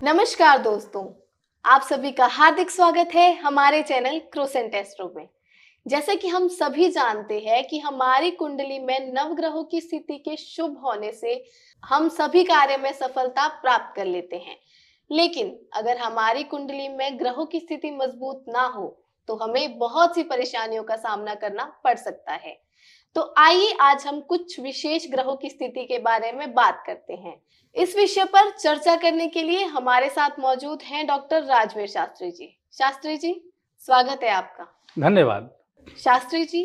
नमस्कार दोस्तों, आप सभी का हार्दिक स्वागत है हमारे चैनल क्रोसेंट एस्ट्रो में। जैसे कि हम सभी जानते हैं कि हमारी कुंडली में नवग्रहों की स्थिति के शुभ होने से हम सभी कार्य में सफलता प्राप्त कर लेते हैं। लेकिन अगर हमारी कुंडली में ग्रहों की स्थिति मजबूत ना हो तो हमें बहुत सी परेशानियों का सामना करना पड़ सकता है। तो आइए आज हम कुछ विशेष ग्रहों की स्थिति के बारे में बात करते हैं। इस विषय पर चर्चा करने के लिए हमारे साथ मौजूद हैं डॉक्टर राजवीर शास्त्री जी। शास्त्री जी, स्वागत है आपका। धन्यवाद। शास्त्री जी,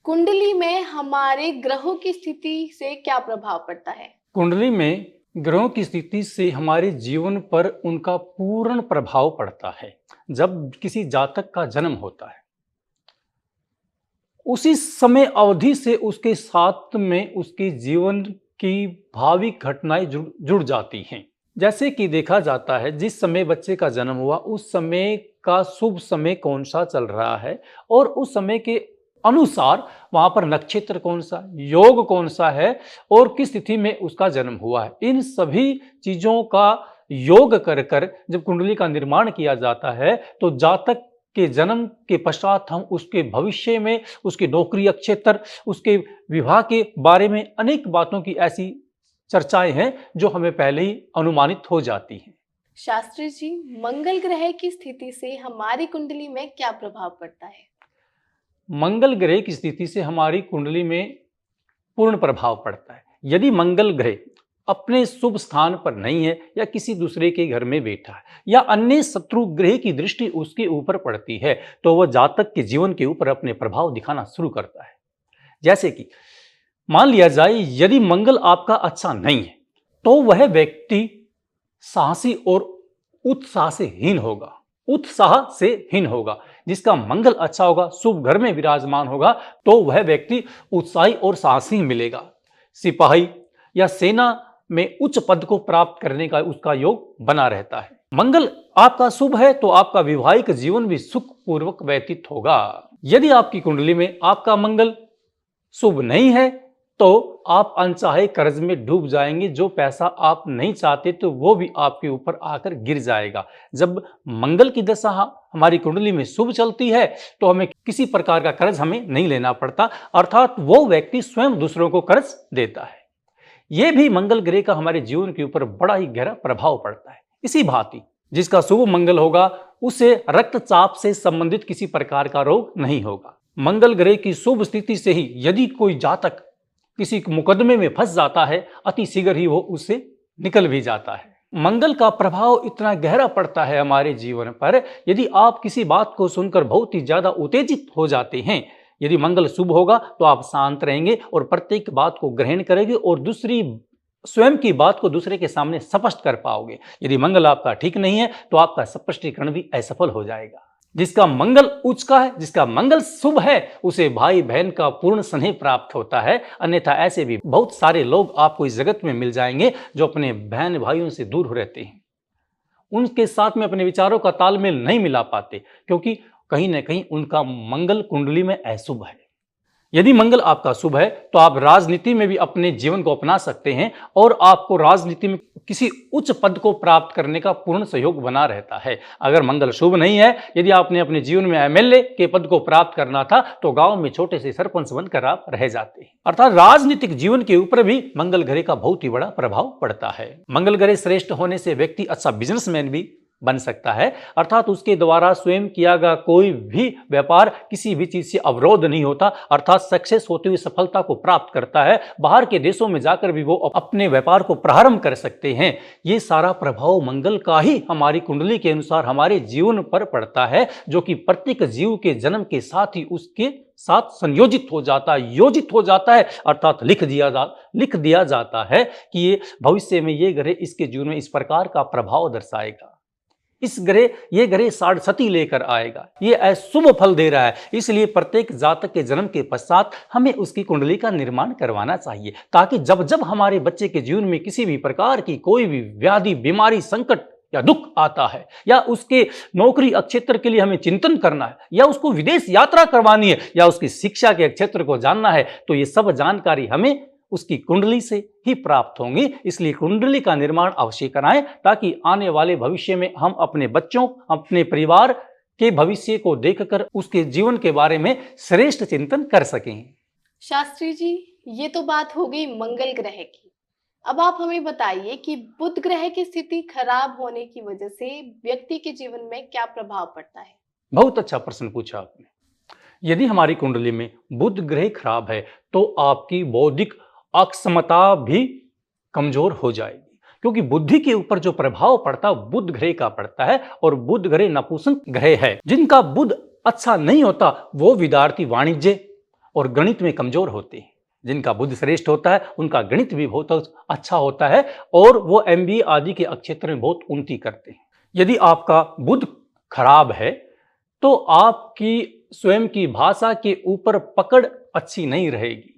कुंडली में हमारे ग्रहों की स्थिति से क्या प्रभाव पड़ता है? कुंडली में ग्रहों की स्थिति से हमारे जीवन पर उनका पूर्ण प्रभाव पड़ता है। जब किसी जातक का जन्म होता है उसी समय अवधि से उसके साथ में उसके जीवन की भावी घटनाएं जुड़ जाती हैं। जैसे कि देखा जाता है जिस समय बच्चे का जन्म हुआ उस समय का शुभ समय कौन सा चल रहा है और उस समय के अनुसार वहां पर नक्षत्र कौन सा, योग कौन सा है और किस तिथि में उसका जन्म हुआ है। इन सभी चीजों का योग कर कर जब कुंडली का निर्माण किया जाता है तो जातक के जन्म के पश्चात हम उसके भविष्य में, उसकी नौकरी क्षेत्र, उसके विवाह के बारे में अनेक बातों की ऐसी चर्चाएं हैं जो हमें पहले ही अनुमानित हो जाती हैं। शास्त्री जी, मंगल ग्रह की स्थिति से हमारी कुंडली में क्या प्रभाव पड़ता है? मंगल ग्रह की स्थिति से हमारी कुंडली में पूर्ण प्रभाव पड़ता है। यदि मंगल ग्रह अपने शुभ स्थान पर नहीं है या किसी दूसरे के घर में बैठा है या अन्य शत्रु ग्रह की दृष्टि उसके ऊपर पड़ती है तो वह जातक के जीवन के ऊपर अपने प्रभाव दिखाना शुरू करता है। जैसे कि मान लिया जाए यदि मंगल आपका अच्छा नहीं है तो वह व्यक्ति साहसी और उत्साह से हीन होगा। जिसका मंगल अच्छा होगा, शुभ घर में विराजमान होगा तो वह व्यक्ति उत्साही और साहसी मिलेगा। सिपाही या सेना में उच्च पद को प्राप्त करने का उसका योग बना रहता है। मंगल आपका शुभ है तो आपका वैवाहिक जीवन भी सुखपूर्वक व्यतीत होगा। यदि आपकी कुंडली में आपका मंगल शुभ नहीं है तो आप अनचाहे कर्ज में डूब जाएंगे। जो पैसा आप नहीं चाहते तो वो भी आपके ऊपर आकर गिर जाएगा। जब मंगल की दशा हमारी कुंडली में शुभ चलती है तो हमें किसी प्रकार का कर्ज हमें नहीं लेना पड़ता, अर्थात वो व्यक्ति स्वयं दूसरों को कर्ज देता है। यह भी मंगल ग्रह का हमारे जीवन के ऊपर बड़ा ही गहरा प्रभाव पड़ता है। इसी भांति जिसका शुभ मंगल होगा उसे रक्तचाप से संबंधित किसी प्रकार का रोग नहीं होगा। मंगल ग्रह की शुभ स्थिति से ही यदि कोई जातक किसी मुकदमे में फंस जाता है अति शीघ्र ही वो उससे निकल भी जाता है। मंगल का प्रभाव इतना गहरा पड़ता है हमारे जीवन पर, यदि आप किसी बात को सुनकर बहुत ही ज्यादा उत्तेजित हो जाते हैं, यदि मंगल शुभ होगा तो आप शांत रहेंगे और प्रत्येक बात को ग्रहण करेंगे और दूसरी स्वयं की बात को दूसरे के सामने स्पष्ट कर पाओगे। यदि मंगल आपका ठीक नहीं है तो आपका स्पष्टीकरण भी असफल हो जाएगा। जिसका मंगल उच्च का है, जिसका मंगल शुभ है, उसे भाई बहन का पूर्ण स्नेह प्राप्त होता है। अन्यथा ऐसे भी बहुत सारे लोग आपको इस जगत में मिल जाएंगे जो अपने बहन भाइयों से दूर रहते हैं, उनके साथ में अपने विचारों का तालमेल नहीं मिला पाते क्योंकि कहीं ना कहीं उनका मंगल कुंडली में अशुभ है। यदि मंगल आपका शुभ है तो आप राजनीति में भी अपने जीवन को अपना सकते हैं और आपको राजनीति में किसी उच्च पद को प्राप्त करने का पूर्ण सहयोग बना रहता है। अगर मंगल शुभ नहीं है, यदि आपने अपने जीवन में एमएलए के पद को प्राप्त करना था तो गांव में छोटे से सरपंच बनकर आप रह जाते हैं। अर्थात राजनीतिक जीवन के ऊपर भी मंगल ग्रह का बहुत ही बड़ा प्रभाव पड़ता है। मंगल ग्रह श्रेष्ठ होने से व्यक्ति अच्छा बिजनेसमैन भी बन सकता है, अर्थात उसके द्वारा स्वयं किया गया कोई भी व्यापार किसी भी चीज से अवरोध नहीं होता, अर्थात सक्सेस होते हुए सफलता को प्राप्त करता है। बाहर के देशों में जाकर भी वो अपने व्यापार को प्रारंभ कर सकते हैं। ये सारा प्रभाव मंगल का ही हमारी कुंडली के अनुसार हमारे जीवन पर पड़ता है, जो कि प्रत्येक जीव के जन्म के साथ ही उसके साथ संयोजित हो जाता है, योजित हो जाता है, अर्थात लिख दिया जाता है कि ये भविष्य में ये ग्रह इसके जीवन में इस प्रकार का प्रभाव दर्शाएगा। ये ग्रह साढ़सती लेकर आएगा, ये अशुभ फल दे रहा है। इसलिए प्रत्येक जातक के जन्म के पश्चात हमें उसकी कुंडली का निर्माण करवाना चाहिए, ताकि जब जब हमारे बच्चे के जीवन में किसी भी प्रकार की कोई भी व्याधि, बीमारी, संकट या दुख आता है, या उसके नौकरी क्षेत्र के लिए हमें चिंतन करना है, या उसको विदेश यात्रा करवानी है, या उसकी शिक्षा के क्षेत्र को जानना है, तो ये सब जानकारी हमें उसकी कुंडली से ही प्राप्त होंगी। इसलिए कुंडली का निर्माण अवश्य कराएं ताकि आने वाले भविष्य में हम अपने बच्चों, अपने परिवार के भविष्य को देखकर उसके जीवन के बारे में श्रेष्ठ चिंतन कर सकें। शास्त्री जी, ये तो बात हो गई मंगल ग्रह की। अब आप हमें बताइए कि बुध ग्रह की स्थिति खराब होने की वजह से व्यक्ति के जीवन में क्या प्रभाव पड़ता है? बहुत अच्छा प्रश्न पूछा आपने। यदि हमारी कुंडली में बुध ग्रह खराब है तो आपकी बौद्धिक अक्षमता भी कमजोर हो जाएगी, क्योंकि बुद्धि के ऊपर जो प्रभाव पड़ता है बुध ग्रह का पड़ता है, और बुध ग्रह नपुंसक ग्रह है। जिनका बुध अच्छा नहीं होता वो विद्यार्थी वाणिज्य और गणित में कमजोर होते हैं। जिनका बुध श्रेष्ठ होता है उनका गणित भी बहुत अच्छा होता है और वो MBA आदि के क्षेत्र में बहुत उन्नति करते हैं। यदि आपका बुध खराब है तो आपकी स्वयं की भाषा के ऊपर पकड़ अच्छी नहीं रहेगी।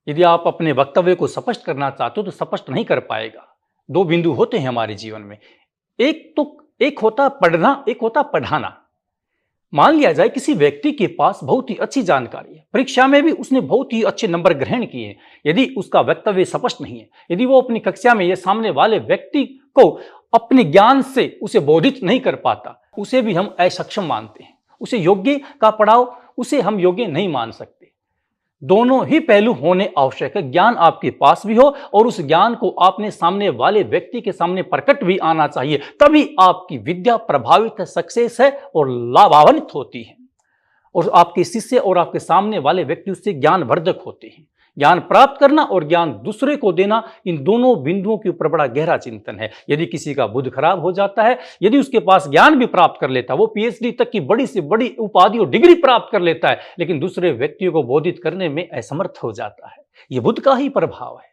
यदि आप अपने वक्तव्य को स्पष्ट करना चाहते हो तो स्पष्ट नहीं कर पाएगा। दो बिंदु होते हैं हमारे जीवन में, एक होता पढ़ना, एक होता पढ़ाना। मान लिया जाए किसी व्यक्ति के पास बहुत ही अच्छी जानकारी है, परीक्षा में भी उसने बहुत ही अच्छे नंबर ग्रहण किए हैं, यदि उसका वक्तव्य स्पष्ट नहीं है, यदि वो अपनी कक्षा में या सामने वाले व्यक्ति को अपने ज्ञान से उसे बोधित नहीं कर पाता, उसे भी हम असक्षम मानते हैं। उसे योग्य का पड़ाव, उसे हम योग्य नहीं मान सकते। दोनों ही पहलू होने आवश्यक है। ज्ञान आपके पास भी हो और उस ज्ञान को आपने सामने वाले व्यक्ति के सामने प्रकट भी आना चाहिए, तभी आपकी विद्या प्रभावित है, सक्सेस है और लाभान्वित होती है, और आपके शिष्य और आपके सामने वाले व्यक्ति उससे ज्ञानवर्धक होते हैं। ज्ञान प्राप्त करना और ज्ञान दूसरे को देना, इन दोनों बिंदुओं के ऊपर बड़ा गहरा चिंतन है। यदि किसी का बुध खराब हो जाता है, यदि उसके पास ज्ञान भी प्राप्त कर लेता है, वो PhD तक की बड़ी से बड़ी उपाधि और डिग्री प्राप्त कर लेता है, लेकिन दूसरे व्यक्तियों को बोधित करने में असमर्थ हो जाता है, ये बुध का ही प्रभाव है।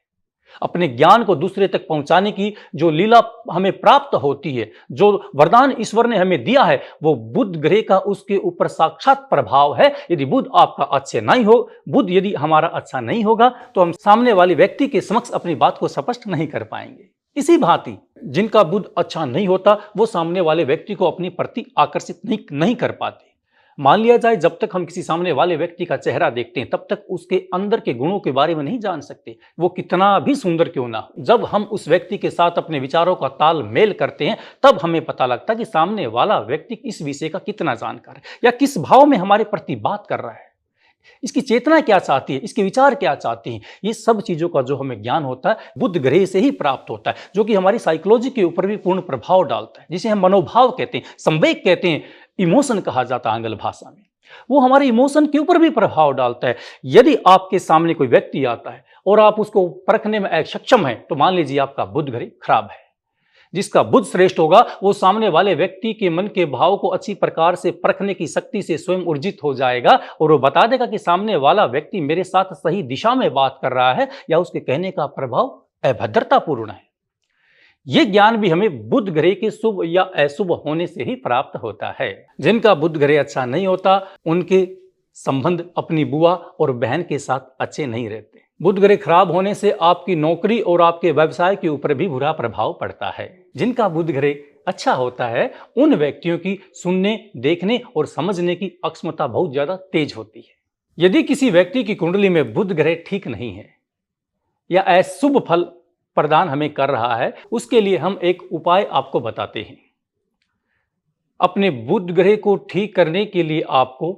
अपने ज्ञान को दूसरे तक पहुंचाने की जो लीला हमें प्राप्त होती है, जो वरदान ईश्वर ने हमें दिया है, वो बुध ग्रह का उसके ऊपर साक्षात प्रभाव है। यदि बुध आपका अच्छे नहीं हो, बुध यदि हमारा अच्छा नहीं होगा तो हम सामने वाले व्यक्ति के समक्ष अपनी बात को स्पष्ट नहीं कर पाएंगे। इसी भांति जिनका बुध अच्छा नहीं होता वो सामने वाले व्यक्ति को अपने प्रति आकर्षित नहीं कर पाते। मान लिया जाए जब तक हम किसी सामने वाले व्यक्ति का चेहरा देखते हैं तब तक उसके अंदर के गुणों के बारे में नहीं जान सकते, वो कितना भी सुंदर क्यों ना हो। जब हम उस व्यक्ति के साथ अपने विचारों का तालमेल करते हैं तब हमें पता लगता है कि सामने वाला व्यक्ति इस विषय का कितना जानकार है या किस भाव में हमारे प्रति बात कर रहा है, इसकी चेतना क्या चाहती है, इसके विचार क्या चाहती हैं। ये सब चीजों का जो हमें ज्ञान होता है बुध ग्रह से ही प्राप्त होता है, जो कि हमारी साइकोलॉजी के ऊपर भी पूर्ण प्रभाव डालता है, जिसे हम मनोभाव कहते हैं, संवेग कहते हैं, इमोशन कहा जाता है आंग्ल भाषा में। वो हमारे इमोशन के ऊपर भी प्रभाव डालता है। यदि आपके सामने कोई व्यक्ति आता है और आप उसको परखने में अक्षम हैं तो मान लीजिए आपका बुध ग्रह खराब है। जिसका बुध श्रेष्ठ होगा वो सामने वाले व्यक्ति के मन के भाव को अच्छी प्रकार से परखने की शक्ति से स्वयं ऊर्जित हो जाएगा और वो बता देगा कि सामने वाला व्यक्ति मेरे साथ सही दिशा में बात कर रहा है या उसके कहने का प्रभाव अभद्रतापूर्ण है। ये ज्ञान भी हमें बुध ग्रह के शुभ या अशुभ होने से ही प्राप्त होता है। जिनका बुध ग्रह अच्छा नहीं होता उनके संबंध अपनी बुआ और बहन के साथ अच्छे नहीं रहते। बुध ग्रह खराब होने से आपकी नौकरी और आपके व्यवसाय के ऊपर भी बुरा प्रभाव पड़ता है। जिनका बुध ग्रह अच्छा होता है उन व्यक्तियों की सुनने, देखने और समझने की अक्षमता बहुत ज्यादा तेज होती है। यदि किसी व्यक्ति की कुंडली में बुध ग्रह ठीक नहीं है या अशुभ फल प्रदान हमें कर रहा है, उसके लिए हम एक उपाय आपको बताते हैं। अपने बुध ग्रह को ठीक करने के लिए आपको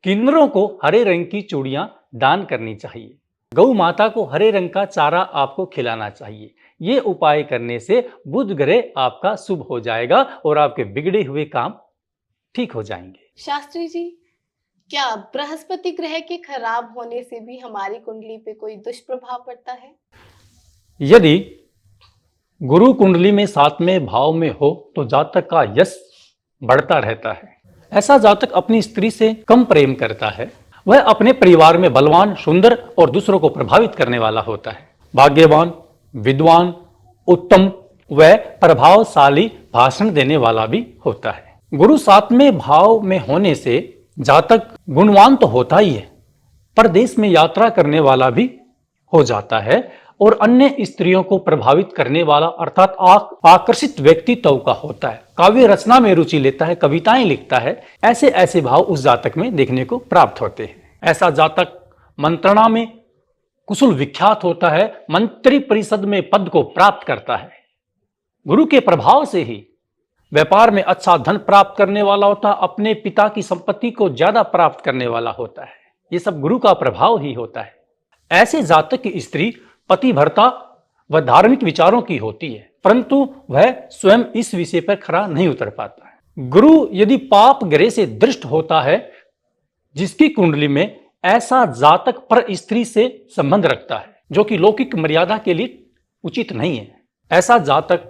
किन्नरों को हरे रंग की चूड़ियां दान करनी चाहिए। गौ माता को हरे रंग का चारा आपको खिलाना चाहिए। ये उपाय करने से बुध ग्रह आपका शुभ हो जाएगा और आपके बिगड़े हुए काम ठीक हो जाएंगे। शास्त्री जी, क्या बृहस्पति ग्रह के खराब होने से भी हमारी कुंडली पे कोई दुष्प्रभाव पड़ता है? यदि गुरु कुंडली में 7वें भाव में हो तो जातक का यश बढ़ता रहता है। ऐसा जातक अपनी स्त्री से कम प्रेम करता है। वह अपने परिवार में बलवान, सुंदर और दूसरों को प्रभावित करने वाला होता है। भाग्यवान, विद्वान, उत्तम व प्रभावशाली भाषण देने वाला भी होता है। गुरु 7वें भाव में होने से जातक गुणवान तो होता ही है, परदेश में यात्रा करने वाला भी हो जाता है और अन्य स्त्रियों को प्रभावित करने वाला अर्थात आकर्षित व्यक्तित्व का होता है। काव्य रचना में रुचि लेता है, कविताएं लिखता है। ऐसे ऐसे भाव उस जातक में देखने को प्राप्त होते हैं। ऐसा जातक मंत्रणा में कुशल विख्यात होता है, मंत्री परिषद में पद को प्राप्त करता है। गुरु के प्रभाव से ही व्यापार में अच्छा धन प्राप्त करने वाला होता है, अपने पिता की संपत्ति को ज्यादा प्राप्त करने वाला होता है। ये सब गुरु का प्रभाव ही होता है। ऐसे जातक की स्त्री पतिव्रता व धार्मिक विचारों की होती है, परंतु वह स्वयं इस विषय पर खरा नहीं उतर पाता है। गुरु यदि पाप ग्रह से दृष्ट होता है, जिसकी कुंडली में ऐसा जातक पर स्त्री से संबंध रखता है जो कि लौकिक मर्यादा के लिए उचित नहीं है, ऐसा जातक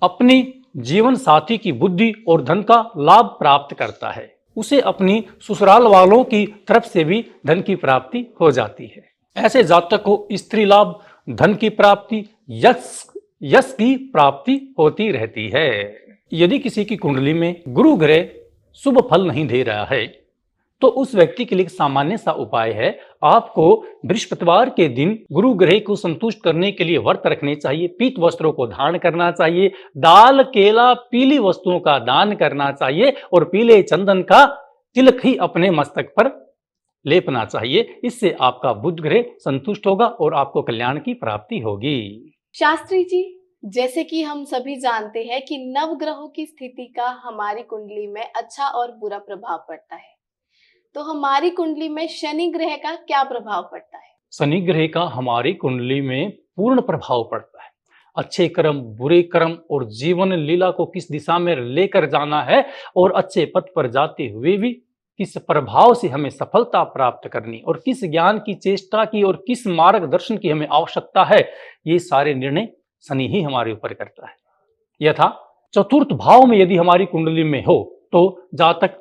अपनी जीवन साथी की बुद्धि और धन का लाभ प्राप्त करता है। उसे अपनी ससुराल वालों की तरफ से भी धन की प्राप्ति हो जाती है। ऐसे जातक को स्त्री लाभ, धन की प्राप्ति, यश की प्राप्ति होती रहती है। यदि किसी की कुंडली में गुरु ग्रह शुभ फल नहीं दे रहा है तो उस व्यक्ति के लिए सामान्य सा उपाय है, आपको बृहस्पतिवार के दिन गुरु ग्रह को संतुष्ट करने के लिए व्रत रखने चाहिए, पीत वस्त्रों को धारण करना चाहिए, दाल, केला, पीली वस्तुओं का दान करना चाहिए और पीले चंदन का तिलक ही अपने मस्तक पर लेपना चाहिए। इससे आपका बुध ग्रह संतुष्ट होगा और आपको कल्याण की प्राप्ति होगी। शास्त्री जी, जैसे कि हम सभी जानते हैं कि नवग्रहों की स्थिति का हमारी कुंडली में अच्छा और बुरा प्रभाव पड़ता है, तो हमारी कुंडली में शनि ग्रह का क्या प्रभाव पड़ता है? शनि ग्रह का हमारी कुंडली में पूर्ण प्रभाव पड़ता है। अच्छे कर्म, बुरे कर्म और जीवन लीला को किस दिशा में लेकर जाना है और अच्छे पथ पर जाते हुए भी किस प्रभाव से हमें सफलता प्राप्त करनी और किस ज्ञान की चेष्टा की और किस मार्गदर्शन की हमें आवश्यकता है, ये सारे निर्णय शनि ही हमारे ऊपर करता है। यथा चतुर्थ भाव में यदि हमारी कुंडली में हो तो जातक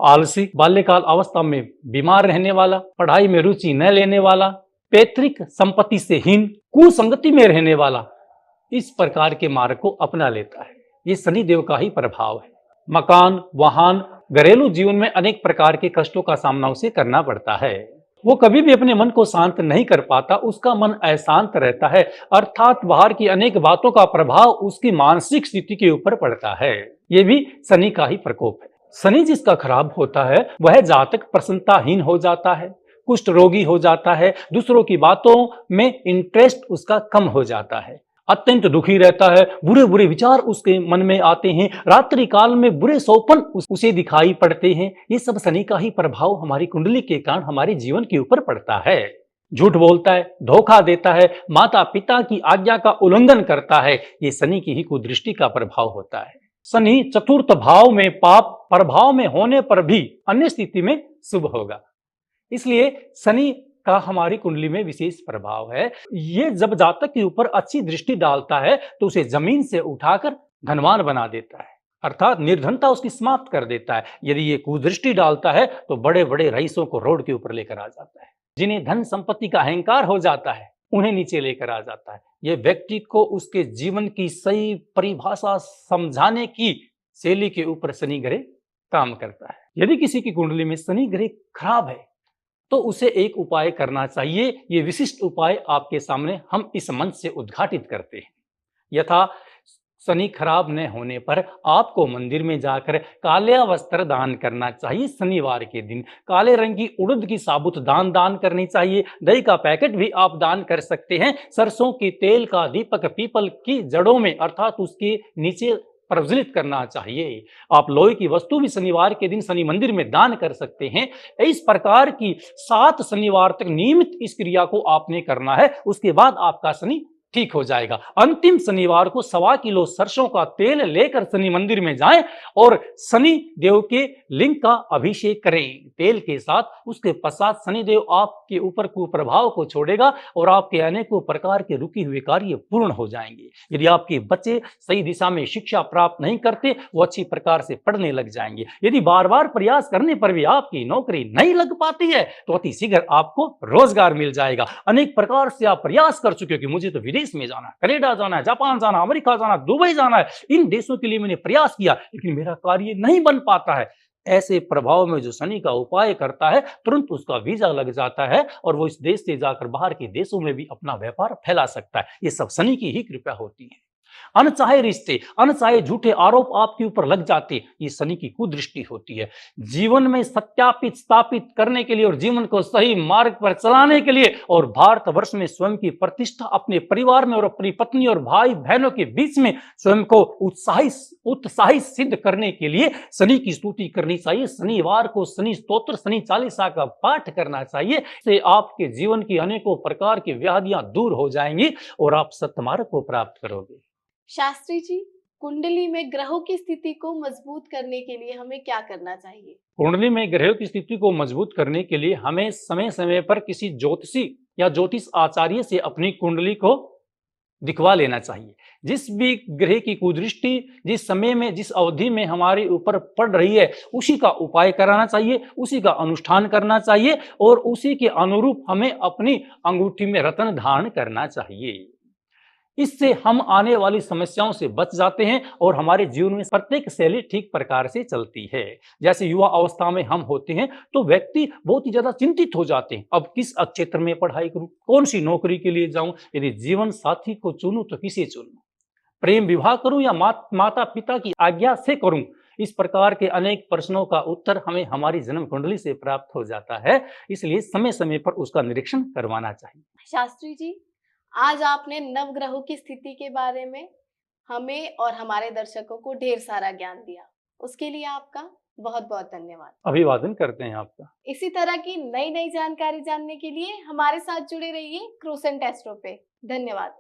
आलसी, बाल्यकाल अवस्था में बीमार रहने वाला, पढ़ाई में रुचि न लेने वाला, पैतृक संपत्ति से हीन, कुसंगति में रहने वाला, इस प्रकार के मार्ग को अपना लेता है। ये शनि देव का ही प्रभाव है। मकान, वाहन, घरेलू जीवन में अनेक प्रकार के कष्टों का सामना उसे करना पड़ता है। वो कभी भी अपने मन को शांत नहीं कर पाता, उसका मन अशांत रहता है, अर्थात बाहर की अनेक बातों का प्रभाव उसकी मानसिक स्थिति के ऊपर पड़ता है। ये भी शनि का ही प्रकोप है। शनि जिसका खराब होता है वह जातक प्रसन्नताहीन हो जाता है, कुष्ठ रोगी हो जाता है, दूसरों की बातों में इंटरेस्ट उसका कम हो जाता है, अत्यंत दुखी रहता है, बुरे बुरे विचार उसके मन में आते हैं, रात्रि काल में बुरे सौपन उसे दिखाई पड़ते हैं। ये सब शनि का ही प्रभाव हमारी कुंडली के कारण हमारे जीवन के ऊपर पड़ता है। झूठ बोलता है, धोखा देता है, माता पिता की आज्ञा का उल्लंघन करता है, ये शनि की ही कुदृष्टि का प्रभाव होता है। शनि चतुर्थ भाव में पाप प्रभाव में होने पर भी अन्य स्थिति में शुभ होगा, इसलिए शनि का हमारी कुंडली में विशेष प्रभाव है। ये जब जातक के ऊपर अच्छी दृष्टि डालता है तो उसे जमीन से उठाकर धनवान बना देता है, अर्थात निर्धनता उसकी समाप्त कर देता है। यदि ये कुदृष्टि डालता है तो बड़े बड़े रईसों को रोड के ऊपर लेकर आ जाता है, जिन्हें धन संपत्ति का अहंकार हो जाता है उन्हें नीचे लेकर आ जाता है। यह व्यक्ति को उसके जीवन की सही परिभाषा समझाने की शैली के ऊपर शनि ग्रह काम करता है। यदि किसी की कुंडली में शनि ग्रह खराब है तो उसे एक उपाय करना चाहिए। ये विशिष्ट उपाय आपके सामने हम इस मंच से उद्घाटित करते हैं। यथा शनि खराब न होने पर आपको मंदिर में जाकर काले वस्त्र दान करना चाहिए। शनिवार के दिन काले रंग की उड़द की साबुत दान करनी चाहिए। दही का पैकेट भी आप दान कर सकते हैं। सरसों के तेल का दीपक पीपल की जड़ों में अर्थात उसके नीचे प्रज्वलित करना चाहिए। आप लोहे की वस्तु भी शनिवार के दिन शनि मंदिर में दान कर सकते हैं। इस प्रकार की 7 शनिवार तक नियमित इस क्रिया को आपने करना है, उसके बाद आपका शनि ठीक हो जाएगा। अंतिम शनिवार को 1.25 किलो सरसों का तेल लेकर शनि मंदिर में जाएं और शनि देव के लिंग का अभिषेक करें तेल के साथ। उसके पश्चात शनि देव आपके ऊपर कुप्रभाव को छोड़ेगा और आपके अनेकों प्रकार के रुके हुए कार्य पूर्ण हो जाएंगे। यदि आपके बच्चे सही दिशा में शिक्षा प्राप्त नहीं करते, वो अच्छी प्रकार से पढ़ने लग जाएंगे। यदि बार बार प्रयास करने पर भी आपकी नौकरी नहीं लग पाती है तो अति शीघ्र आपको रोजगार मिल जाएगा। अनेक प्रकार से आप प्रयास कर चुके हो कि मुझे तो विदेश में जाना, कनाडा जाना, जापान जाना, अमेरिका जाना, दुबई जाना है, इन देशों के लिए मैंने प्रयास किया लेकिन मेरा कार्य नहीं बन पाता है। ऐसे प्रभाव में जो शनि का उपाय करता है तुरंत उसका वीजा लग जाता है और वो इस देश से जाकर बाहर के देशों में भी अपना व्यापार फैला सकता है। ये सब शनि की ही कृपा होती है। अनचाहे रिश्ते, अनचाहे झूठे आरोप आपके ऊपर लग जाते, ये शनि की कुदृष्टि होती है। जीवन में सत्यापित स्थापित करने के लिए और जीवन को सही मार्ग पर चलाने के लिए और भारतवर्ष में स्वयं की प्रतिष्ठा अपने परिवार में और अपनी पत्नी और भाई बहनों के बीच में स्वयं को उत्साहित सिद्ध करने के लिए शनि की स्तुति करनी चाहिए। शनिवार को शनि स्तोत्र, शनि चालीसा का पाठ करना चाहिए। से आपके जीवन की अनेकों प्रकार की व्याधियां दूर हो जाएंगी और आप सत्मार्ग को प्राप्त करोगे। शास्त्री जी, कुंडली में ग्रहों की स्थिति को मजबूत करने के लिए हमें क्या करना चाहिए? कुंडली में ग्रहों की स्थिति को मजबूत करने के लिए हमें समय समय पर किसी ज्योतिषी या ज्योतिष आचार्य से अपनी कुंडली को दिखवा लेना चाहिए। जिस भी ग्रह की कुदृष्टि जिस समय में, जिस अवधि में हमारे ऊपर पड़ रही है, उसी का उपाय कराना चाहिए, उसी का अनुष्ठान करना चाहिए और उसी के अनुरूप हमें अपनी अंगूठी में रत्न धारण करना चाहिए। इससे हम आने वाली समस्याओं से बच जाते हैं और हमारे जीवन में प्रत्येक शैली ठीक प्रकार से चलती है। जैसे युवा अवस्था में हम होते हैं तो व्यक्ति बहुत ही ज्यादा चिंतित हो जाते हैं, अब किस क्षेत्र में पढ़ाई करूं, कौन सी नौकरी के लिए जाऊं, यदि जीवन साथी को चुनूं तो किसे चुनूं, प्रेम विवाह करूं या माता पिता की आज्ञा से करूं। इस प्रकार के अनेक प्रश्नों का उत्तर हमें हमारी जन्म कुंडली से प्राप्त हो जाता है, इसलिए समय समय पर उसका निरीक्षण करवाना चाहिए। शास्त्री जी, आज आपने नवग्रहों की स्थिति के बारे में हमें और हमारे दर्शकों को ढेर सारा ज्ञान दिया, उसके लिए आपका बहुत बहुत धन्यवाद। अभिवादन करते हैं आपका। इसी तरह की नई नई जानकारी जानने के लिए हमारे साथ जुड़े रहिए क्रोसेंट एस्ट्रो पे। धन्यवाद।